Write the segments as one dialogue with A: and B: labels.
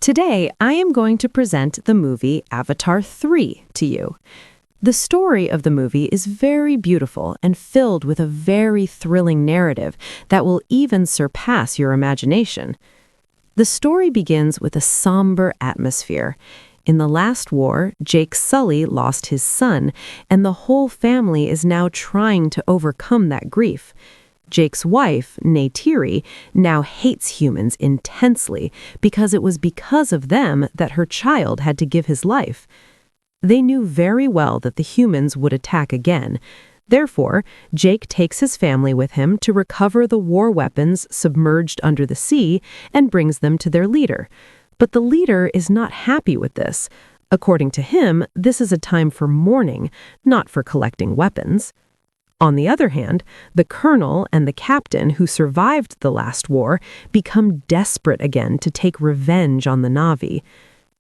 A: Today, I am going to present the movie Avatar 3 to you. The story of the movie is very beautiful and filled with a very thrilling narrative that will even surpass your imagination. The story begins with a somber atmosphere. In the last war, Jake Sully lost his son, and the whole family is now trying to overcome that grief. Jake's wife, Neytiri, now hates humans intensely because it was because of them that her child had to give his life. They knew very well that the humans would attack again. Therefore, Jake takes his family with him to recover the war weapons submerged under the sea and brings them to their leader. But the leader is not happy with this. According to him, this is a time for mourning, not for collecting weapons. On the other hand, the colonel and the captain who survived the last war become desperate again to take revenge on the Na'vi.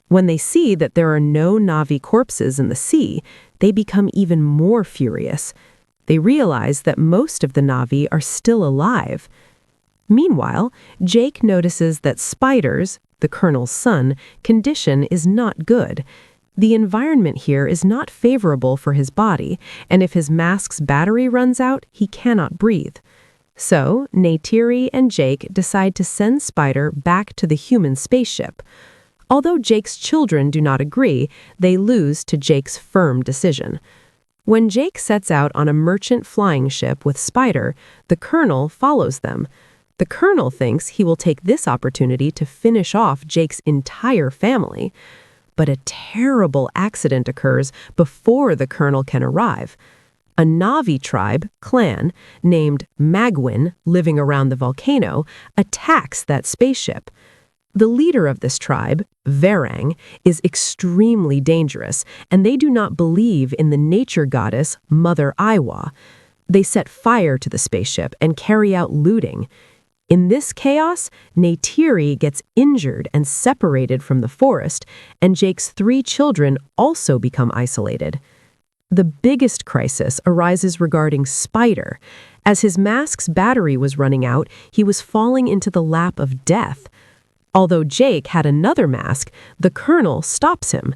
A: When they see that there are no Na'vi corpses in the sea, they become even more furious. They realize that most of the Na'vi are still alive. Meanwhile, Jake notices that Spider's, the colonel's son, condition is not good. The environment here is not favorable for his body, and if his mask's battery runs out, he cannot breathe. So, Neytiri and Jake decide to send Spider back to the human spaceship. Although Jake's children do not agree, they lose to Jake's firm decision. When Jake sets out on a merchant flying ship with Spider, the colonel follows them. The colonel thinks he will take this opportunity to finish off Jake's entire family. But a terrible accident occurs before the colonel can arrive. A Na'vi clan, named Magwin, living around the volcano, attacks that spaceship. The leader of this tribe, Varang, is extremely dangerous, and they do not believe in the nature goddess Mother Iwa. They set fire to the spaceship and carry out looting. In this chaos, Neytiri gets injured and separated from the forest, and Jake's 3 children also become isolated. The biggest crisis arises regarding Spider. As his mask's battery was running out, he was falling into the lap of death. Although Jake had another mask, the colonel stops him.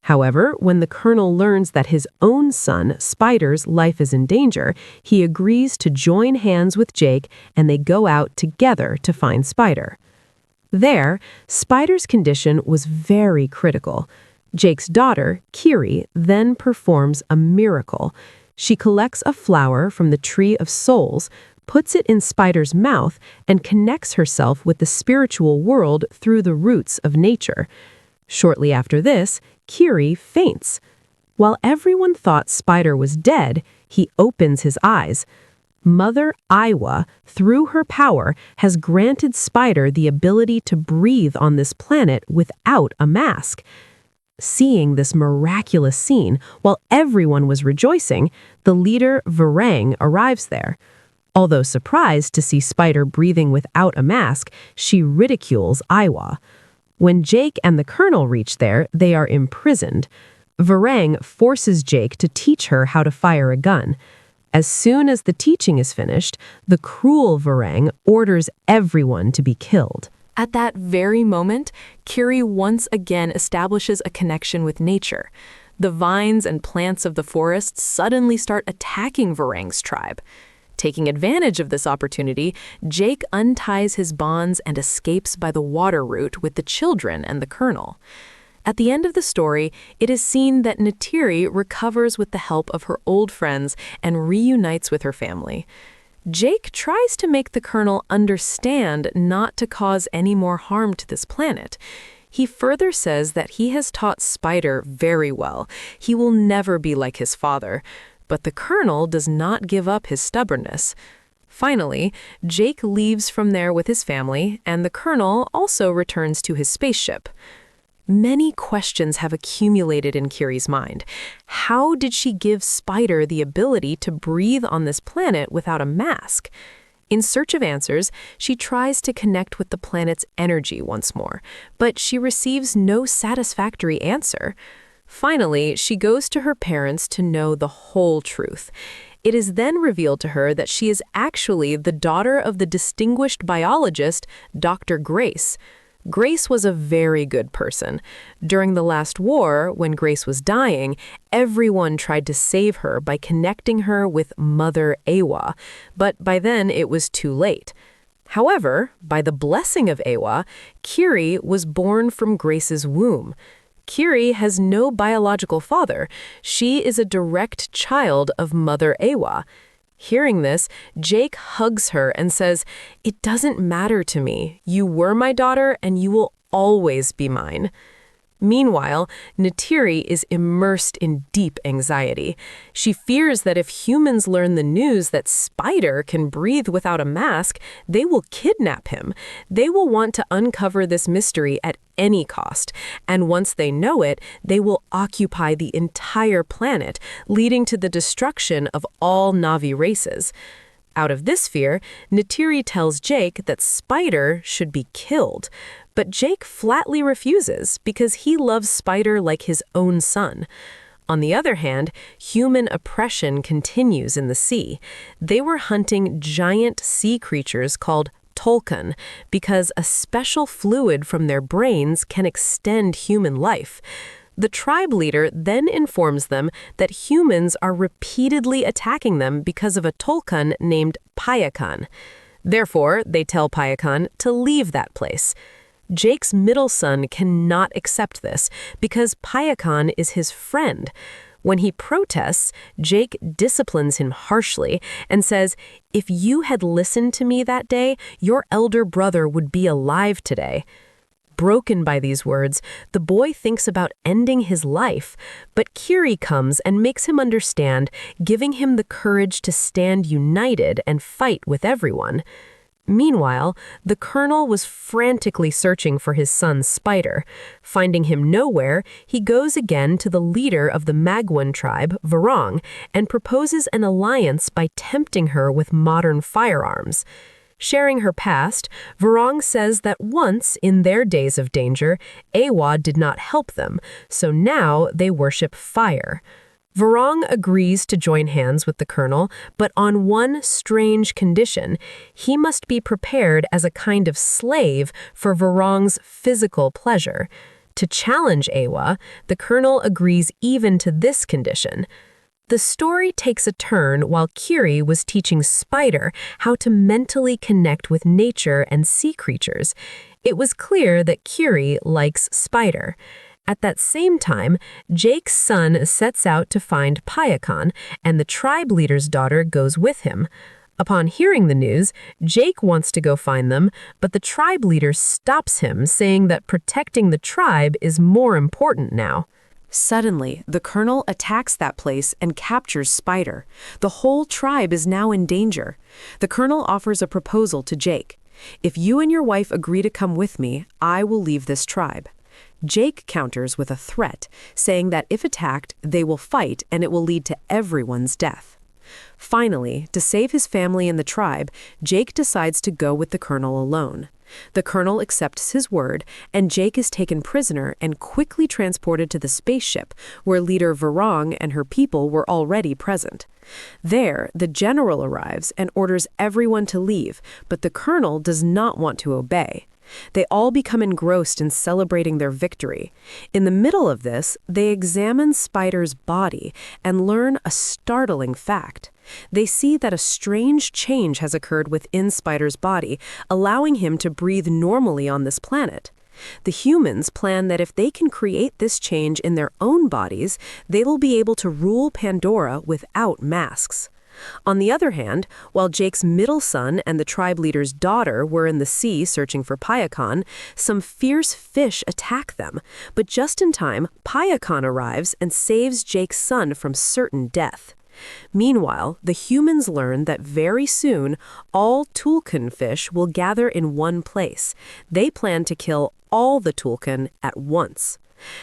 A: However, when the colonel learns that his own son, Spider's, life is in danger, he agrees to join hands with Jake, and they go out together to find Spider. There, Spider's condition was very critical. Jake's daughter, Kiri, then performs a miracle. She collects a flower from the Tree of Souls, puts it in Spider's mouth, and connects herself with the spiritual world through the roots of nature. Shortly after this, Kiri faints. While everyone thought Spider was dead, he opens his eyes. Mother Iwa, through her power, has granted Spider the ability to breathe on this planet without a mask. Seeing this miraculous scene, while everyone was rejoicing, the leader, Varang, arrives there. Although surprised to see Spider breathing without a mask, she ridicules Iwa. When Jake and the colonel reach there, they are imprisoned. Varang forces Jake to teach her how to fire a gun. As soon as the teaching is finished, the cruel Varang orders everyone to be killed.
B: At that very moment, Kiri once again establishes a connection with nature. The vines and plants of the forest suddenly start attacking Varang's tribe. Taking advantage of this opportunity, Jake unties his bonds and escapes by the water route with the children and the colonel. At the end of the story, it is seen that Neytiri recovers with the help of her old friends and reunites with her family. Jake tries to make the colonel understand not to cause any more harm to this planet. He further says that he has taught Spider very well. He will never be like his father. But the colonel does not give up his stubbornness. Finally, Jake leaves from there with his family, and the colonel also returns to his spaceship. Many questions have accumulated in Kiri's mind. How did she give Spider the ability to breathe on this planet without a mask? In search of answers, she tries to connect with the planet's energy once more, but she receives no satisfactory answer. Finally, she goes to her parents to know the whole truth. It is then revealed to her that she is actually the daughter of the distinguished biologist, Dr. Grace. Grace was a very good person. During the last war, when Grace was dying, everyone tried to save her by connecting her with Mother Awa, but by then it was too late. However, by the blessing of Awa, Kiri was born from Grace's womb. Kiri has no biological father. She is a direct child of Mother Awa. Hearing this, Jake hugs her and says, "It doesn't matter to me. You were my daughter and you will always be mine." Meanwhile, Neytiri is immersed in deep anxiety. She fears that if humans learn the news that Spider can breathe without a mask, they will kidnap him. They will want to uncover this mystery at any cost, and once they know it, they will occupy the entire planet, leading to the destruction of all Na'vi races. Out of this fear, Neytiri tells Jake that Spider should be killed. But Jake flatly refuses because he loves Spider like his own son. On the other hand, human oppression continues in the sea. They were hunting giant sea creatures called Tolkien because a special fluid from their brains can extend human life. The tribe leader then informs them that humans are repeatedly attacking them because of a Tolkien named Payakan. Therefore, they tell Payakan to leave that place. Jake's middle son cannot accept this because Payakan is his friend. When he protests, Jake disciplines him harshly and says, "If you had listened to me that day, your elder brother would be alive today." Broken by these words, the boy thinks about ending his life, but Kiri comes and makes him understand, giving him the courage to stand united and fight with everyone. Meanwhile, the colonel was frantically searching for his son Spider. Finding him nowhere, he goes again to the leader of the Magwan tribe, Varong, and proposes an alliance by tempting her with modern firearms. Sharing her past, Varong says that once, in their days of danger, Awa did not help them, so now they worship fire. Varong agrees to join hands with the colonel, but on one strange condition: he must be prepared as a kind of slave for Varong's physical pleasure. To challenge Awa, the colonel agrees even to this condition. The story takes a turn while Kiri was teaching Spider how to mentally connect with nature and sea creatures. It was clear that Kiri likes Spider. At that same time, Jake's son sets out to find Payakan, and the tribe leader's daughter goes with him. Upon hearing the news, Jake wants to go find them, but the tribe leader stops him, saying that protecting the tribe is more important now.
A: Suddenly, the colonel attacks that place and captures Spider. The whole tribe is now in danger. The colonel offers a proposal to Jake. "If you and your wife agree to come with me, I will leave this tribe." Jake counters with a threat, saying that if attacked, they will fight and it will lead to everyone's death. Finally, to save his family and the tribe, Jake decides to go with the colonel alone. The colonel accepts his word, and Jake is taken prisoner and quickly transported to the spaceship, where leader Varong and her people were already present. There, the general arrives and orders everyone to leave, but the colonel does not want to obey. They all become engrossed in celebrating their victory. In the middle of this, they examine Spider's body and learn a startling fact. They see that a strange change has occurred within Spider's body, allowing him to breathe normally on this planet. The humans plan that if they can create this change in their own bodies, they will be able to rule Pandora without masks. On the other hand, while Jake's middle son and the tribe leader's daughter were in the sea searching for Payakan, some fierce fish attack them. But just in time, Payakan arrives and saves Jake's son from certain death. Meanwhile, the humans learn that very soon, all Tulkun fish will gather in one place. They plan to kill all the Tulkun at once.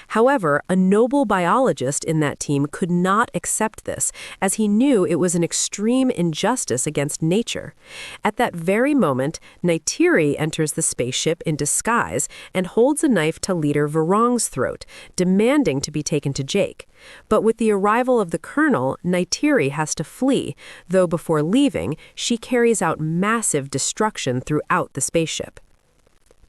A: However, a noble biologist in that team could not accept this, as he knew it was an extreme injustice against nature. At that very moment, Neytiri enters the spaceship in disguise and holds a knife to leader Varong's throat, demanding to be taken to Jake. But with the arrival of the colonel, Neytiri has to flee, though before leaving, she carries out massive destruction throughout the spaceship.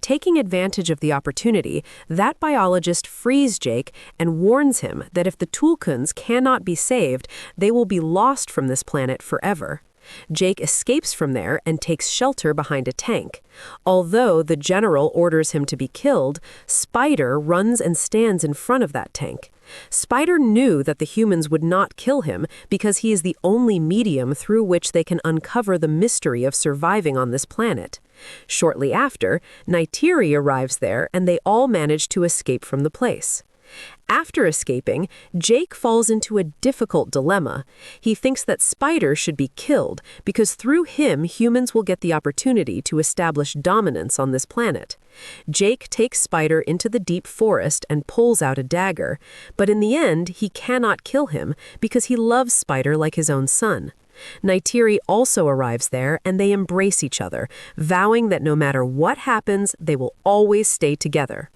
B: Taking advantage of the opportunity, that biologist frees Jake and warns him that if the Tulkuns cannot be saved, they will be lost from this planet forever. Jake escapes from there and takes shelter behind a tank. Although the general orders him to be killed, Spider runs and stands in front of that tank. Spider knew that the humans would not kill him because he is the only medium through which they can uncover the mystery of surviving on this planet. Shortly after, Neytiri arrives there and they all manage to escape from the place. After escaping, Jake falls into a difficult dilemma. He thinks that Spider should be killed because through him humans will get the opportunity to establish dominance on this planet. Jake takes Spider into the deep forest and pulls out a dagger, but in the end he cannot kill him because he loves Spider like his own son. Neytiri also arrives there and they embrace each other, vowing that no matter what happens, they will always stay together.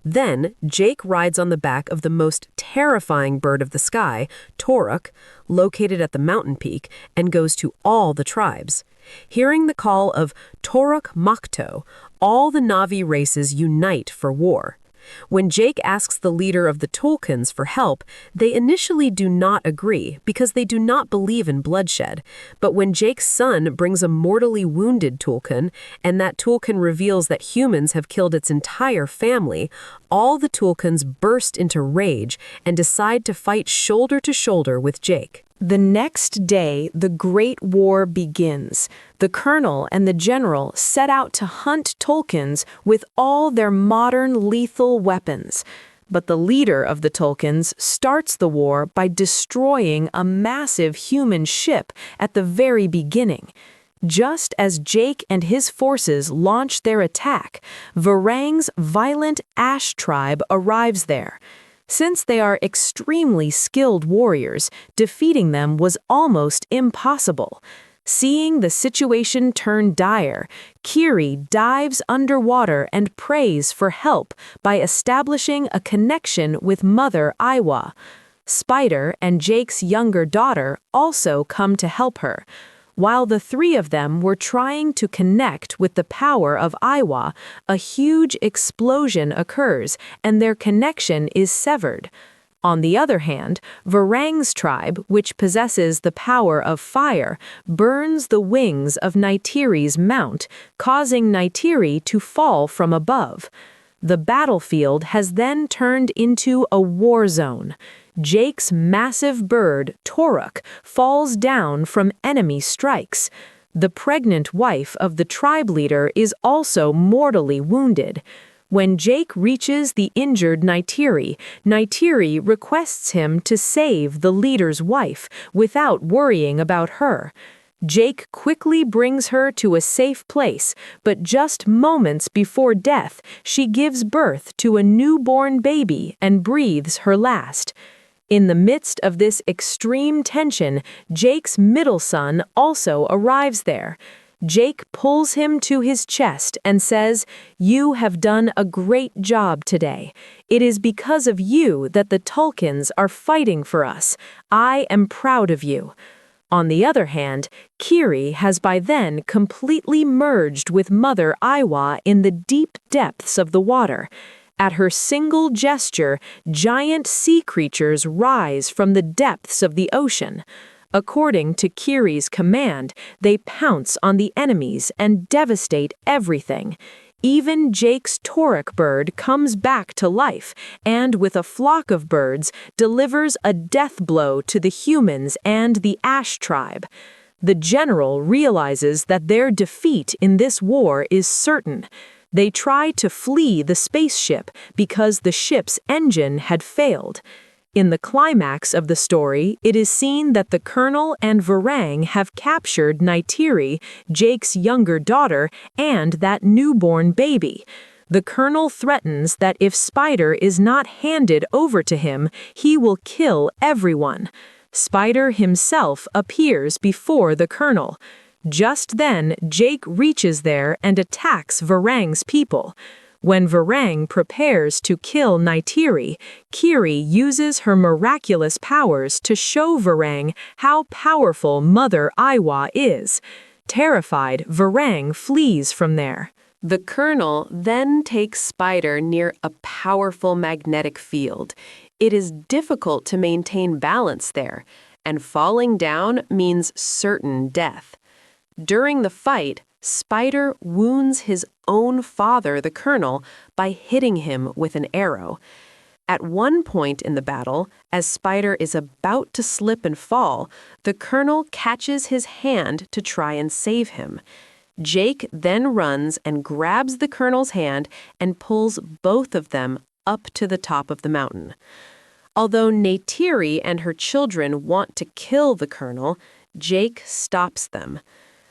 B: Then, Jake rides on the back of the most terrifying bird of the sky, Toruk, located at the mountain peak, and goes to all the tribes. Hearing the call of Toruk Makto, all the Na'vi races unite for war. When Jake asks the leader of the Tulkuns for help, they initially do not agree because they do not believe in bloodshed. But when Jake's son brings a mortally wounded Tulkun, and that Tulkun reveals that humans have killed its entire family, all the Tulkuns burst into rage and decide to fight shoulder to shoulder with Jake.
A: The next day, the Great War begins. The colonel and the general set out to hunt Tulkuns with all their modern lethal weapons. But the leader of the Tulkuns starts the war by destroying a massive human ship at the very beginning. Just as Jake and his forces launch their attack, Varang's violent Ash tribe arrives there. Since they are extremely skilled warriors, defeating them was almost impossible. Seeing the situation turn dire, Kiri dives underwater and prays for help by establishing a connection with Mother Iwa. Spider and Jake's younger daughter also come to help her. While the three of them were trying to connect with the power of Iwa, a huge explosion occurs and their connection is severed. On the other hand, Varang's tribe, which possesses the power of fire, burns the wings of Neytiri's mount, causing Neytiri to fall from above. The battlefield has then turned into a war zone. Jake's massive bird, Toruk, falls down from enemy strikes. The pregnant wife of the tribe leader is also mortally wounded. When Jake reaches the injured Neytiri, Neytiri requests him to save the leader's wife without worrying about her. Jake quickly brings her to a safe place, but just moments before death, she gives birth to a newborn baby and breathes her last. In the midst of this extreme tension, Jake's middle son also arrives there. Jake pulls him to his chest and says, "You have done a great job today. It is because of you that the Tulkuns are fighting for us. I am proud of you." On the other hand, Kiri has by then completely merged with Mother Iwa in the deep depths of the water. At her single gesture, giant sea creatures rise from the depths of the ocean. According to Kiri's command, they pounce on the enemies and devastate everything. Even Jake's Toruk bird comes back to life and, with a flock of birds, delivers a death blow to the humans and the Ash tribe. The general realizes that their defeat in this war is certain. They try to flee the spaceship because the ship's engine had failed. In the climax of the story, it is seen that the colonel and Varang have captured Neytiri, Jake's younger daughter, and that newborn baby. The colonel threatens that if Spider is not handed over to him, he will kill everyone. Spider himself appears before the colonel. Just then, Jake reaches there and attacks Varang's people. When Varang prepares to kill Neytiri, Kiri uses her miraculous powers to show Varang how powerful Mother Iwa is. Terrified, Varang flees from there.
B: The Colonel then takes Spider near a powerful magnetic field. It is difficult to maintain balance there, and falling down means certain death. During the fight, Spider wounds his own father, the Colonel, by hitting him with an arrow. At one point in the battle, as Spider is about to slip and fall, the Colonel catches his hand to try and save him. Jake then runs and grabs the Colonel's hand and pulls both of them up to the top of the mountain. Although Neytiri and her children want to kill the Colonel, Jake stops them.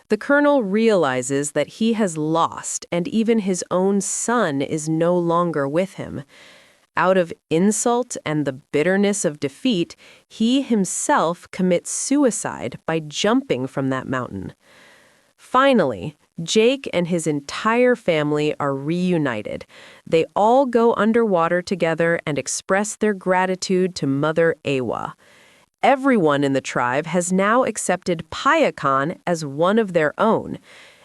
B: The Colonel realizes that he has lost, and even his own son is no longer with him. Out of insult and the bitterness of defeat, he himself commits suicide by jumping from that mountain. Finally, Jake and his entire family are reunited. They all go underwater together and express their gratitude to Mother Ewa. Everyone in the tribe has now accepted Payakan as one of their own.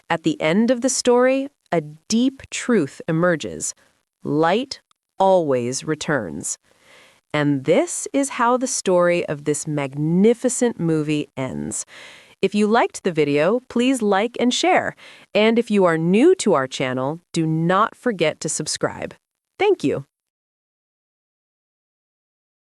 B: At the end of the story, a deep truth emerges. Light always returns. And this is how the story of this magnificent movie ends. If you liked the video, please like and share. And if you are new to our channel, do not forget to subscribe. Thank you.